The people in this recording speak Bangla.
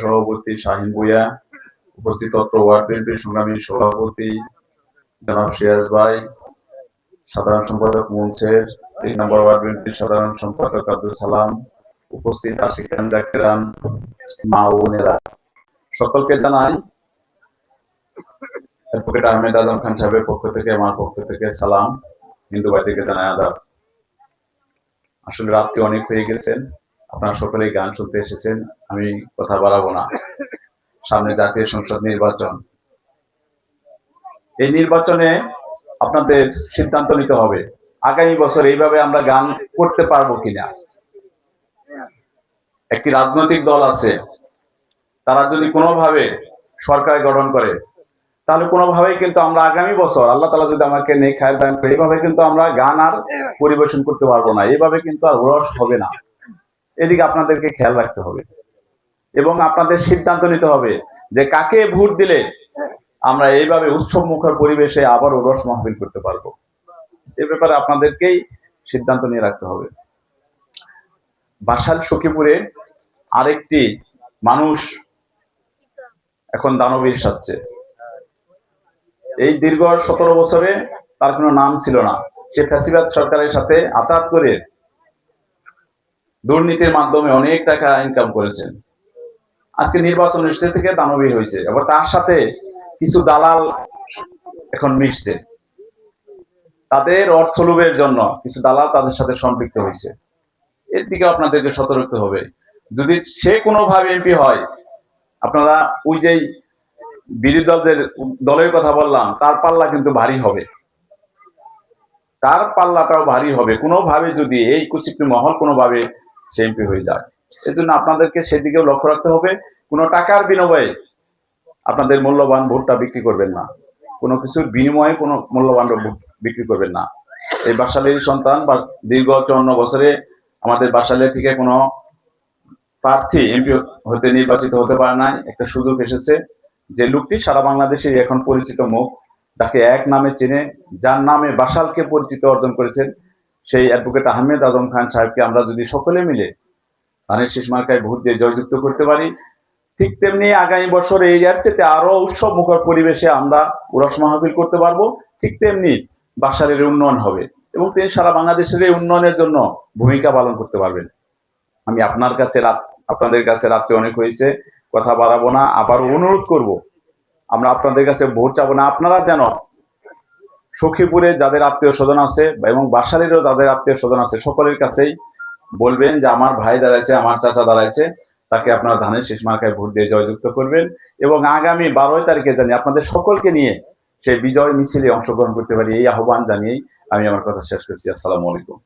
সহসভাপতি শাহিন ভূঁইয়া, উপস্থিত অত্র ওয়ার্ড বিএনপির সংগ্রামী সভাপতি জনাব সিরাজ ভাই, সাধারণ সম্পাদক মুনসের, ৩ নম্বর ওয়ার্ড বিএনপির সাধারণ সম্পাদক আব্দুল সালাম, উপস্থিত আশিকান জাকিরান, মা ও বোনেরা, সকলকে জানাই অ্যাডভোকেট আহমেদ আজম খান সাহেবের পক্ষ থেকে, আমার পক্ষ থেকে সালাম, হিন্দু ভাই থেকে জানাই আদাব। আসলে রাত্রি অনেক হয়ে গেছেন, আপনারা সকলেই গান শুনতে এসেছেন, আমি কথা বাড়াবো না। সামনে জাতীয় সংসদ নির্বাচন, এই নির্বাচনে আপনাদের সিদ্ধান্ত নিতে হবে আগামী বছর এইভাবে আমরা গান করতে পারবো কিনা। একটি রাজনৈতিক দল আছে, তারা যদি কোনোভাবে সরকার গঠন করে তাহলে কোনোভাবেই কিন্তু আমরা আগামী বছর আল্লাহ তাআলা যদি আমাকে নেক খায়ের দান করে এইভাবে কিন্তু আমরা গান আর পরিবেশন করতে পারবো না, এইভাবে কিন্তু আর রস হবে না। এদিকে আপনাদেরকে খেয়াল রাখতে হবে এবং আপনাদের সিদ্ধান্ত নিতে হবে যে কাকে ভোট দিলে আমরা এইভাবে উৎসব মুখর পরিবেশে আবার রস মাহফিল করতে পারবো। এ ব্যাপারে আপনাদেরকেই সিদ্ধান্ত নিয়ে রাখতে হবে। বাসাল সখীপুরে আরেকটি মানুষ এখন দানবীর সাজছে। এই দীর্ঘ 17 বছরে তার কোনো নাম ছিল না, সে ফ্যাসিবাদ সরকারের সাথে আতাত করে দুর্নীতির মাধ্যমে অনেক টাকা ইনকাম করেছেন। আজকে নির্বাচন এসে থেকে দানবীর হয়েছে, আবার তার সাথে কিছু দালাল এখন মিশছে, তাদের অর্থ লোভের জন্য কিছু দালাল তাদের সাথে সম্পৃক্ত হয়েছে। এর দিকে আপনাদেরকে সতর্ক হবে। যদি সে কোনোভাবে এমপি হয়, আপনারা ওই যে বিরোধী দলের কথা বললাম, তার পাল্লা কিন্তু ভারী হবে, তার পাল্লাটাও ভারী হবে কোনোভাবে যদি এই কুচিকটি মহল কোনোভাবে সে এমপি হয়ে যায়। এই জন্য আপনাদেরকে সেদিকেও লক্ষ্য রাখতে হবে। কোনো টাকার বিনিময়ে আপনাদের মূল্যবান ভোটটা বিক্রি করবেন না, কোনো কিছুর বিনিময়ে কোনো মূল্যবান ভোট বিক্রি করবেন না। এই বাসালের সন্তান বা দীর্ঘ 54 বছরে আমাদের বাসালে থেকে কোনো প্রার্থী এমপি হতে নির্বাচিত হতে পারে নাই। একটা সুযোগ এসেছে, যে লোকটি সারা বাংলাদেশে এখন পরিচিত মুখ, তাকে এক নামে চেনে, যার নামে বাসালকে পরিচিত অর্জন করেছেন, সেই অ্যাডভোকেট আহমেদ আজম খান সাহেবকে আমরা যদি সকলে মিলে ধানের শীষ মার্কায় ভোট দিয়ে জয়যুক্ত করতে পারি, ঠিক তেমনি আগামী বছর এই চেয়ে আরো উৎসব মুখর পরিবেশে আমরা উরস মাহফিল করতে পারবো। ঠিক তেমনি বাসালের উন্নয়ন হবে এবং তিনি সারা বাংলাদেশের এই উন্নয়নের জন্য ভূমিকা পালন করতে পারবেন। আমি আপনাদের কাছে রাত্রে অনেক হয়েছে, কথা বাড়াবো না, আবার অনুরোধ করব, আমরা আপনাদের কাছে ভোট চাবো না। আপনারা যেন সখীপুরে যাদের আত্মীয় স্বজন আছে এবং বাসালেরও যাদের আত্মীয় স্বজন আছে, সকলের কাছেই বলবেন যে আমার ভাই দাঁড়াইছে, আমার চাচা দাঁড়াইছে, তাকে আপনারা ধানের শীষ মার্কায় ভোট দিয়ে জয়যুক্ত করবেন এবং আগামী 12 তারিখে জানি আপনাদের সকলকে নিয়ে সেই বিজয় মিছিলে অংশগ্রহণ করতে পারি, এই আহ্বান জানিয়েই আমি আমার কথা শেষ করছি। আসসালামু আলাইকুম।